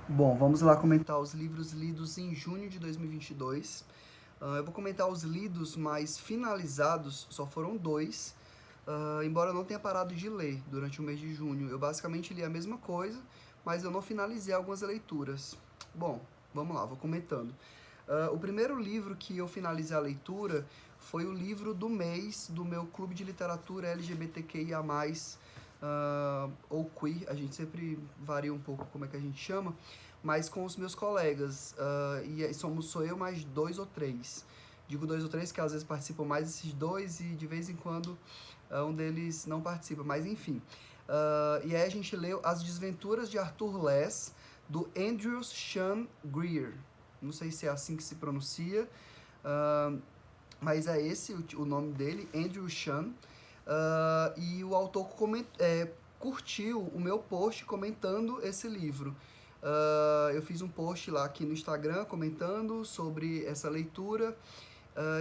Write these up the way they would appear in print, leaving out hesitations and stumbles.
Bom, vamos lá comentar os livros lidos em junho de 2022. Eu vou comentar os lidos, mas finalizados só foram dois, embora eu não tenha parado de ler durante o mês de junho. Eu basicamente li a mesma coisa, mas eu não finalizei algumas leituras. Bom, vamos lá, vou comentando. O primeiro livro que eu finalizei a leitura foi o livro do mês do meu clube de literatura LGBTQIA+, ou queer, a gente sempre varia um pouco como é que a gente chama, mas com os meus colegas, sou eu mais dois ou três. Digo dois ou três que às vezes participam mais esses dois e de vez em quando um deles não participa, mas enfim. E aí a gente leu As Desventuras de Arthur Less, do Andrew Sean Greer. Não sei se é assim que se pronuncia, uh, mas é esse o nome dele, Andrew Sean. E o autor curtiu o meu post comentando esse livro. Eu fiz um post lá aqui no Instagram comentando sobre essa leitura.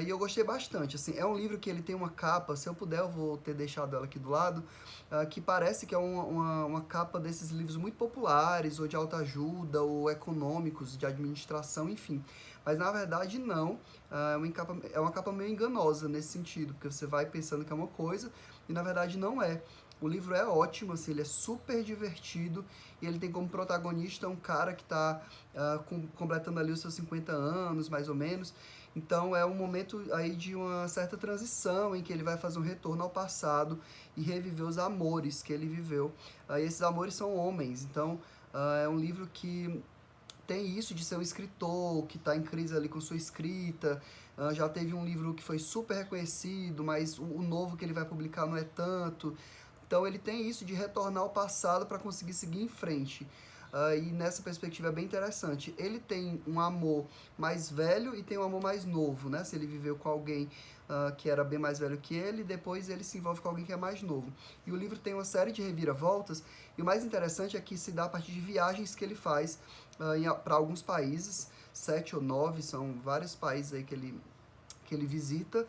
E eu gostei bastante, assim, é um livro que ele tem uma capa, se eu puder eu vou ter deixado ela aqui do lado, que parece que é uma capa desses livros muito populares, ou de autoajuda, ou econômicos, de administração, enfim. Mas na verdade não, é uma capa meio enganosa nesse sentido, porque você vai pensando que é uma coisa, e na verdade não é. O livro é ótimo, assim, ele é super divertido, e ele tem como protagonista um cara que está completando ali os seus 50 anos, mais ou menos. Então é um momento aí de uma certa transição em que ele vai fazer um retorno ao passado e reviver os amores que ele viveu. E esses amores são homens, então é um livro que tem isso de ser um escritor que está em crise ali com sua escrita. Já teve um livro que foi super reconhecido, mas o novo que ele vai publicar não é tanto. Então ele tem isso de retornar ao passado para conseguir seguir em frente. E nessa perspectiva é bem interessante. Ele tem um amor mais velho e tem um amor mais novo, né? Se ele viveu com alguém que era bem mais velho que ele, depois ele se envolve com alguém que é mais novo. E o livro tem uma série de reviravoltas, e o mais interessante é que se dá a partir de viagens que ele faz para alguns países, 7 ou 9, são vários países aí que ele visita,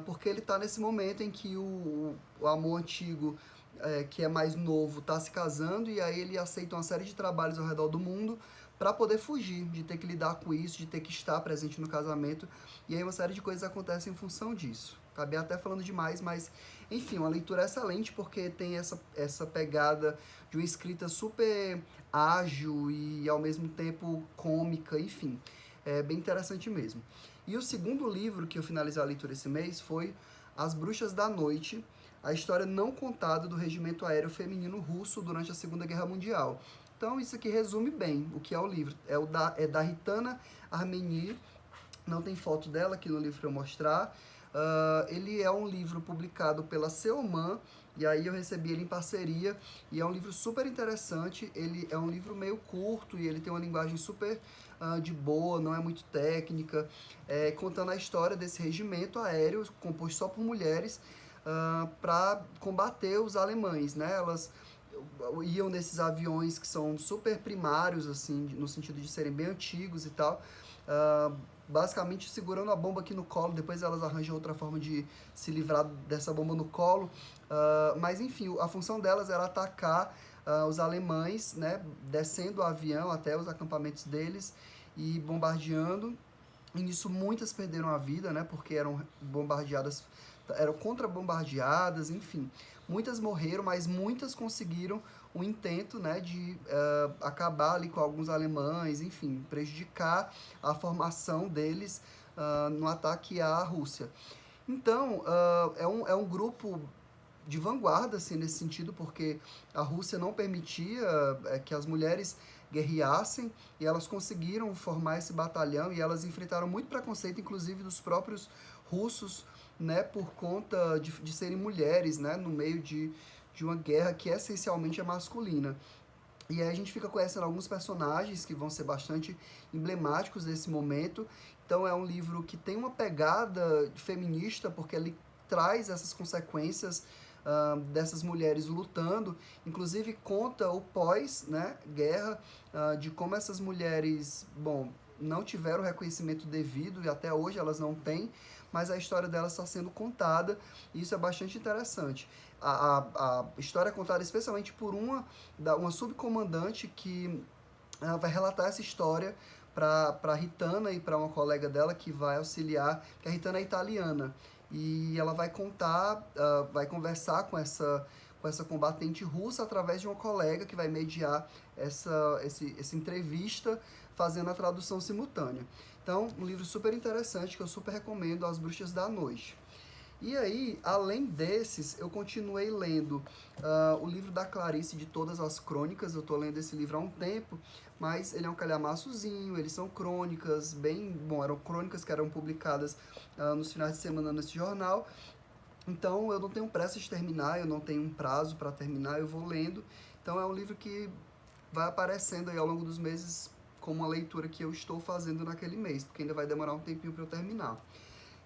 porque ele está nesse momento em que o amor antigo, que é mais novo, está se casando, e aí ele aceita uma série de trabalhos ao redor do mundo para poder fugir de ter que lidar com isso, de ter que estar presente no casamento, e aí uma série de coisas acontecem em função disso. Acabei até falando demais, mas enfim, uma leitura excelente porque tem essa pegada de uma escrita super ágil e ao mesmo tempo cômica, enfim. É bem interessante mesmo. E o segundo livro que eu finalizei a leitura esse mês foi As Bruxas da Noite, a história não contada do regimento aéreo feminino russo durante a Segunda Guerra Mundial. Então isso aqui resume bem o que é o livro. É da Ritana Armeni, não tem foto dela aqui no livro para eu mostrar. Ele é um livro publicado pela Seoman, e aí eu recebi ele em parceria, e é um livro super interessante. Ele é um livro meio curto e ele tem uma linguagem super de boa, não é muito técnica, contando a história desse regimento aéreo composto só por mulheres para combater os alemães, né? Elas iam nesses aviões que são super primários, assim, no sentido de serem bem antigos e tal, basicamente segurando a bomba aqui no colo, depois elas arranjam outra forma de se livrar dessa bomba no colo, mas enfim, a função delas era atacar os alemães, né, descendo o avião até os acampamentos deles e bombardeando. E nisso muitas perderam a vida, né, porque eram contra-bombardeadas, enfim. Muitas morreram, mas muitas conseguiram o intento, né, de acabar ali com alguns alemães, enfim, prejudicar a formação deles no ataque à Rússia. Então, é um grupo de vanguarda, assim, nesse sentido, porque a Rússia não permitia que as mulheres guerreassem, e elas conseguiram formar esse batalhão, e elas enfrentaram muito preconceito, inclusive dos próprios russos, né, por conta de serem mulheres, né, no meio de uma guerra que essencialmente é masculina. E aí a gente fica conhecendo alguns personagens que vão ser bastante emblemáticos desse momento. Então é um livro que tem uma pegada feminista, porque ele traz essas consequências dessas mulheres lutando. Inclusive conta o pós, né, guerra, de como essas mulheres, bom, não tiveram o reconhecimento devido e até hoje elas não têm, mas a história delas está sendo contada e isso é bastante interessante. A história é contada especialmente por uma subcomandante que ela vai relatar essa história para Ritana e para uma colega dela que vai auxiliar, que a Ritana é italiana. E ela vai contar, vai conversar com essa combatente russa através de uma colega que vai mediar essa entrevista, fazendo a tradução simultânea. Então, um livro super interessante que eu super recomendo, As Bruxas da Noite. E aí, além desses, eu continuei lendo o livro da Clarice de Todas as Crônicas. Eu tô lendo esse livro há um tempo, mas ele é um calhamaçozinho, eles são crônicas bem... Bom, eram crônicas que eram publicadas nos finais de semana nesse jornal. Então, eu não tenho pressa de terminar, eu não tenho um prazo para terminar, eu vou lendo. Então, é um livro que vai aparecendo aí ao longo dos meses como uma leitura que eu estou fazendo naquele mês, porque ainda vai demorar um tempinho para eu terminar.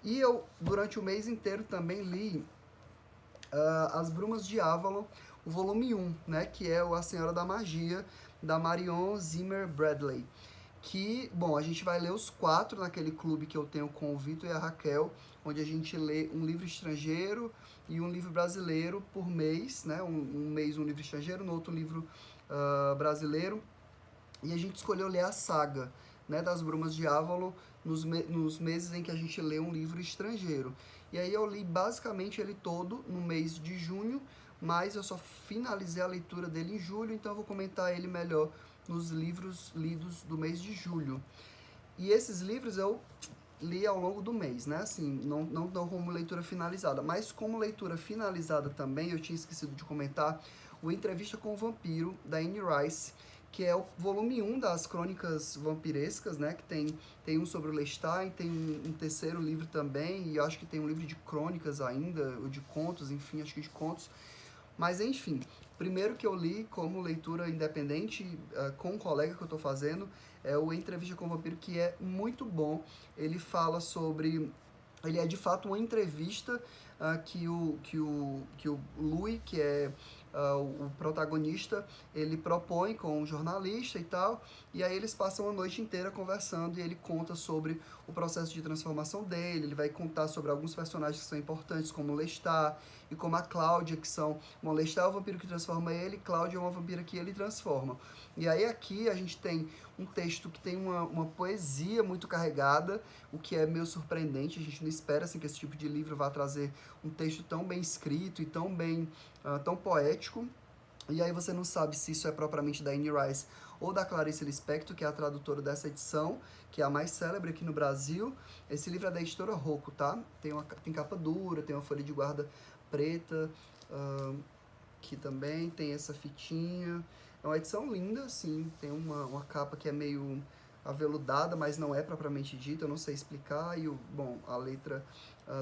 E eu, durante o mês inteiro, também li As Brumas de Avalon, o volume 1, né, que é A Senhora da Magia, da Marion Zimmer Bradley. Que, bom, a gente vai ler os 4 naquele clube que eu tenho com o Vitor e a Raquel, onde a gente lê um livro estrangeiro e um livro brasileiro por mês, né, um mês um livro estrangeiro, no outro livro brasileiro. E a gente escolheu ler a saga, né, das Brumas de Avalon nos meses em que a gente lê um livro estrangeiro. E aí eu li basicamente ele todo no mês de junho, mas eu só finalizei a leitura dele em julho, então eu vou comentar ele melhor nos livros lidos do mês de julho. E esses livros eu li ao longo do mês, né? Assim, não como leitura finalizada, mas como leitura finalizada também, eu tinha esquecido de comentar o Entrevista com o Vampiro, da Anne Rice, que é o volume 1 das crônicas vampirescas, né? Que tem um sobre o Lestat, tem um terceiro livro também, e eu acho que tem um livro de crônicas ainda, ou de contos, enfim, acho que de contos. Mas, enfim, primeiro que eu li como leitura independente, com um colega que eu estou fazendo, é o Entrevista com o Vampiro, que é muito bom. Ele fala sobre... Ele é, de fato, uma entrevista que o Louis, que é o protagonista, ele propõe com um jornalista e tal, e aí eles passam a noite inteira conversando e ele conta sobre o processo de transformação dele, ele vai contar sobre alguns personagens que são importantes, como o Lestat e como a Cláudia, que são... Bom, Lestat é o vampiro que transforma ele, Cláudia é uma vampira que ele transforma. E aí aqui a gente tem um texto que tem uma poesia muito carregada, o que é meio surpreendente, a gente não espera assim, que esse tipo de livro vá trazer um texto tão bem escrito e tão bem, tão poético. E aí você não sabe se isso é propriamente da Anne Rice ou da Clarice Lispector, que é a tradutora dessa edição, que é a mais célebre aqui no Brasil. Esse livro é da editora Rocco, tá? Tem capa dura, tem uma folha de guarda preta, que também tem essa fitinha. É uma edição linda, assim, tem uma capa que é meio aveludada, mas não é propriamente dita, eu não sei explicar, e bom, a letra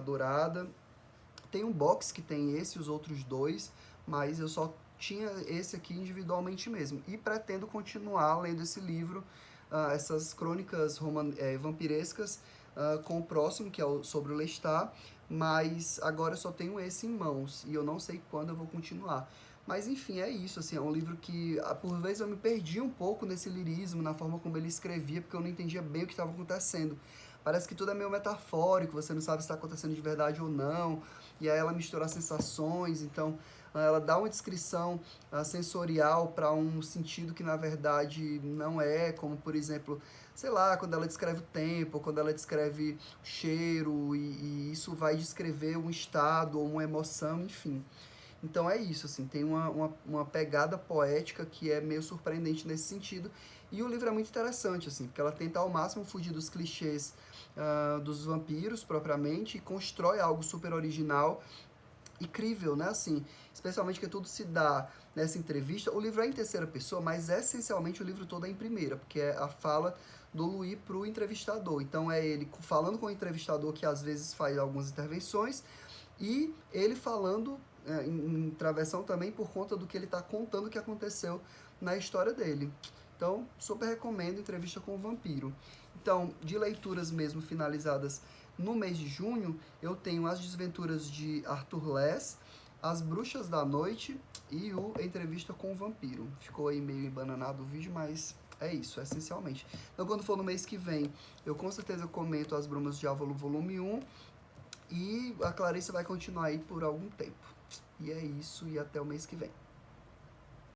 dourada. Tem um box que tem esse e os outros 2, mas eu só tinha esse aqui individualmente mesmo. E pretendo continuar lendo esse livro, essas crônicas vampirescas, com o próximo, que é sobre o Lestat, mas agora eu só tenho esse em mãos, e eu não sei quando eu vou continuar. Mas enfim, é isso, assim, é um livro que, por vezes, eu me perdi um pouco nesse lirismo, na forma como ele escrevia, porque eu não entendia bem o que estava acontecendo. Parece que tudo é meio metafórico, você não sabe se está acontecendo de verdade ou não, e aí ela mistura as sensações, então ela dá uma descrição sensorial para um sentido que na verdade não é, como por exemplo, sei lá, quando ela descreve o tempo, quando ela descreve o cheiro, e isso vai descrever um estado ou uma emoção, enfim. Então é isso, assim, tem uma pegada poética que é meio surpreendente nesse sentido. E o livro é muito interessante, assim, porque ela tenta ao máximo fugir dos clichês dos vampiros, propriamente, e constrói algo super original, incrível, né, assim, especialmente que tudo se dá nessa entrevista. O livro é em terceira pessoa, mas essencialmente o livro todo é em primeira, porque é a fala do Louis pro entrevistador. Então é ele falando com o entrevistador, que às vezes faz algumas intervenções, e ele falando em travessão também por conta do que ele está contando que aconteceu na história dele. Então, super recomendo Entrevista com o Vampiro. Então, de leituras mesmo finalizadas no mês de junho, eu tenho As Desventuras de Arthur Less, As Bruxas da Noite e o Entrevista com o Vampiro. Ficou aí meio embananado o vídeo, mas é isso, essencialmente. Então, quando for no mês que vem, eu com certeza comento As Brumas de Avalon volume 1, e a Clarice vai continuar aí por algum tempo. E é isso, e até o mês que vem.